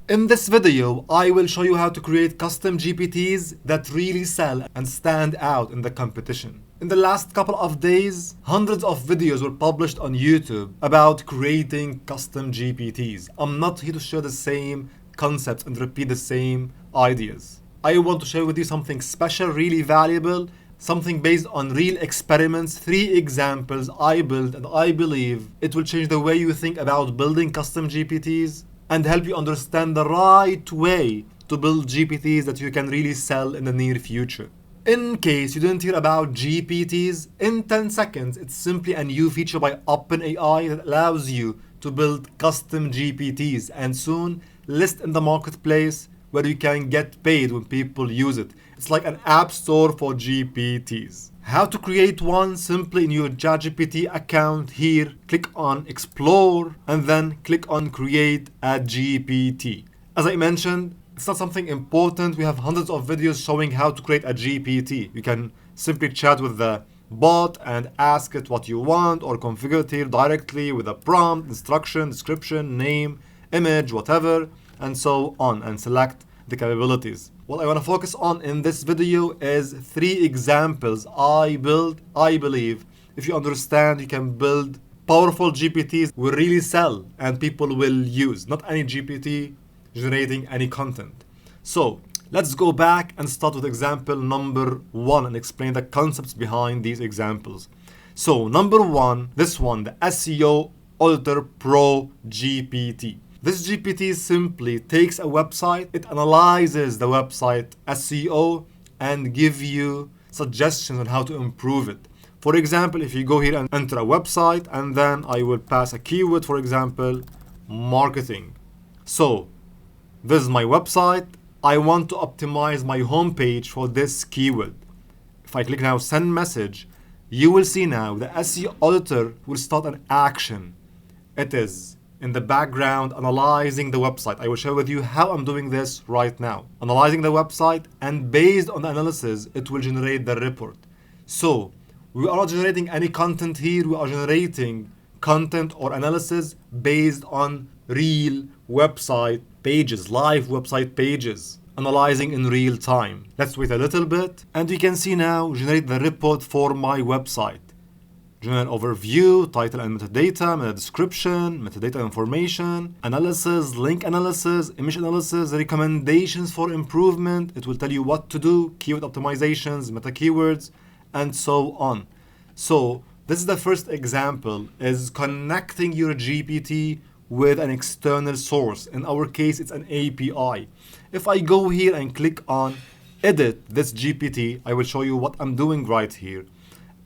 In this video, I will show you how to create custom GPTs that really sell and stand out in the competition. In the last couple of days, hundreds of videos were published on YouTube about creating custom GPTs. I'm not here to share the same concepts and repeat the same ideas. I want to share with you something special, really valuable, something based on real experiments, 3 examples I built, and I believe it will change the way you think about building custom GPTs and help you understand the right way to build GPTs that you can really sell in the near future. In case you didn't hear about GPTs, in 10 seconds, it's simply a new feature by OpenAI that allows you to build custom GPTs and soon list in the marketplace where you can get paid when people use it. It's like an app store for GPTs. How to create one? Simply in your ChatGPT account here, click on Explore and then click on Create a GPT. As I mentioned, it's not something important. We have hundreds of videos showing how to create a GPT. You can simply chat with the bot and ask it what you want or configure it here directly with a prompt, instruction, description, name, image, whatever, and so on, and select the capabilities. What I want to focus on in this video is 3 examples I built. I believe if you understand, you can build powerful GPTs will really sell and people will use, not any GPT generating any content. So let's go back and start with example number 1 and explain the concepts behind these examples. So number 1, this one, the SEO Auditor Pro GPT. This GPT simply takes a website, it analyzes the website SEO and give you suggestions on how to improve it. For example, if you go here and enter a website and then I will pass a keyword, for example, marketing. So this is my website. I want to optimize my homepage for this keyword. If I click now send message, you will see now the SEO auditor will start an action. It is in the background analyzing the website. I will share with you how I'm doing this right now. Analyzing the website, and based on the analysis, it will generate the report. So we are not generating any content here. We are generating content or analysis based on real website pages, live website pages, analyzing in real time. Let's wait a little bit and we can see now generate the report for my website. General overview, title and metadata, meta description, metadata information, analysis, link analysis, image analysis, recommendations for improvement. It will tell you what to do, keyword optimizations, meta keywords, and so on. So this is the first example, is connecting your GPT with an external source. In our case, it's an API. If I go here and click on edit this GPT, I will show you what I'm doing right here.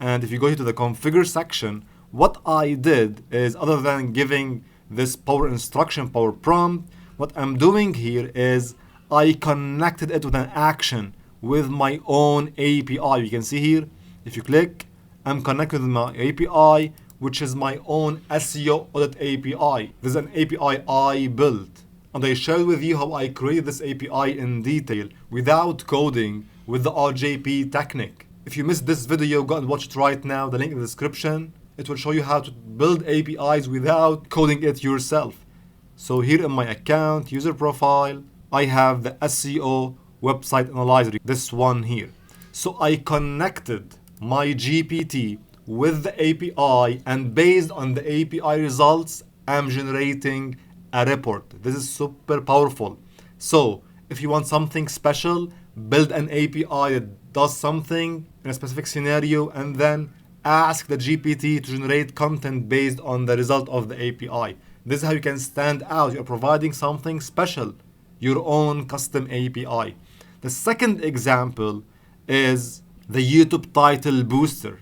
And if you go here to the configure section, what I did is, other than giving this power instruction, power prompt, what I'm doing here is I connected it with an action with my own API. You can see here, if you click, I'm connected with my API, which is my own SEO audit API. This is an API I built. And I shared with you how I created this API in detail without coding with the RJP technique. If you missed this video, go and watch it right now. The link in the description. It will show you how to build APIs without coding it yourself. So here in my account, user profile, I have the SEO website analyzer, this one here. So I connected my GPT with the API, and based on the API results, I'm generating a report. This is super powerful. So if you want something special, build an API that does something in a specific scenario and then ask the GPT to generate content based on the result of the API. This is how you can stand out. You're providing something special, your own custom API. The second example is the YouTube title booster.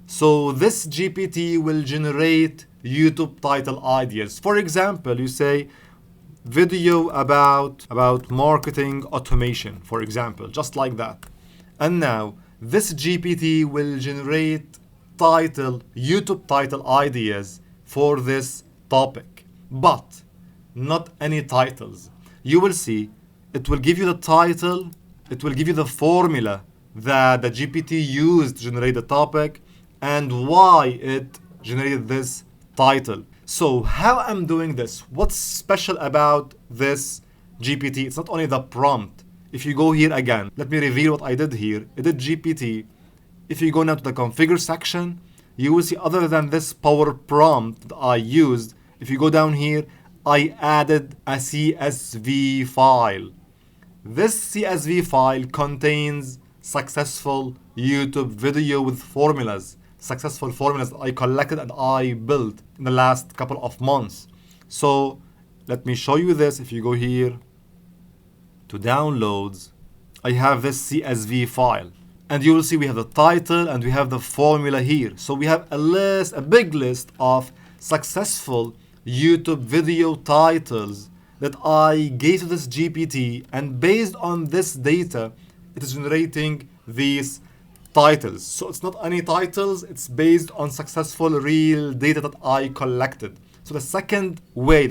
So this GPT will generate YouTube title ideas. For example, you say video about marketing automation, for example, just like that. And now this GPT will generate YouTube title ideas for this topic, but not any titles. You will see it will give you the title, it will give you the formula that the GPT used to generate the topic and why it generated this title. So how I'm doing this? What's special about this GPT. It's not only the prompt. If you go here again, let me reveal what I did here. Edit GPT. If you go now to the configure section, you will see other than this power prompt that I used, if you go down here, I added a CSV file. This CSV file contains successful YouTube video with formulas, successful formulas that I collected and I built in the last couple of months. So let me show you this. If you go here to downloads, I have this CSV file. And you will see we have the title and we have the formula here. So we have a big list of successful YouTube video titles that I gave to this GPT, and based on this data, it is generating these titles. So it's not any titles, it's based on successful real data that I collected. So the second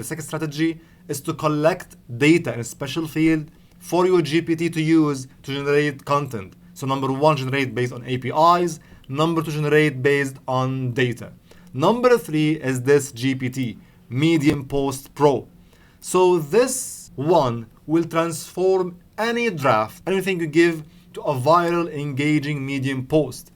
strategy is to collect data in a special field for your GPT to use to generate content. So number one, generate based on APIs. Number two, generate based on data. Number three is this GPT, Medium Post Pro. So this one will transform any draft, anything you give, to a viral, engaging Medium post.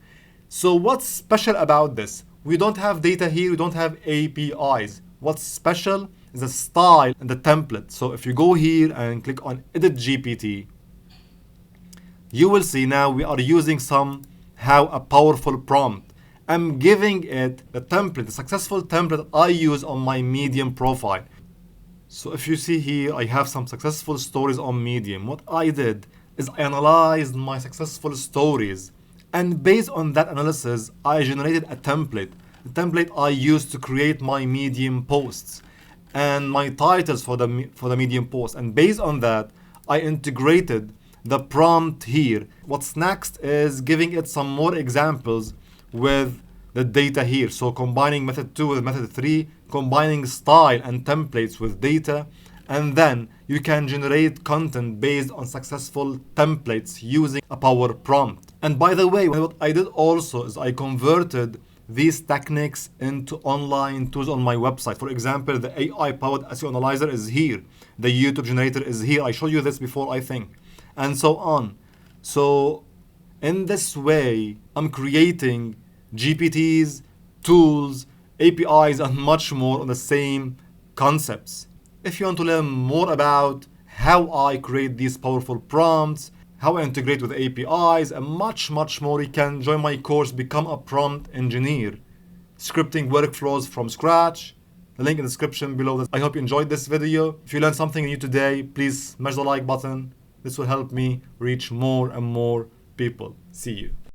So what's special about this? We don't have data here, we don't have APIs. What's special is the style and the template. So if you go here and click on Edit GPT, you will see now we are using somehow a powerful prompt. I'm giving it the template, the successful template I use on my Medium profile. So if you see here, I have some successful stories on Medium. What I did is I analyzed my successful stories, and based on that analysis, I generated a template. The template I used to create my Medium posts and my titles for the Medium post. And based on that, I integrated the prompt here. What's next is giving it some more examples with the data here. So combining method 2 with method 3, combining style and templates with data, and then you can generate content based on successful templates using a power prompt. And by the way, what I did also is I converted these techniques into online tools on my website. For example, the AI-powered SEO analyzer is here. The YouTube generator is here. I showed you this before, I think. And so on. So in this way, I'm creating GPTs, tools, APIs, and much more on the same concepts. If you want to learn more about how I create these powerful prompts, how I integrate with APIs, and much more, you can join my course, Become a Prompt Engineer, scripting workflows from scratch. The link in the description below. I hope you enjoyed this video. If you learned something new today, please smash the like button. This will help me reach more and more people. See you.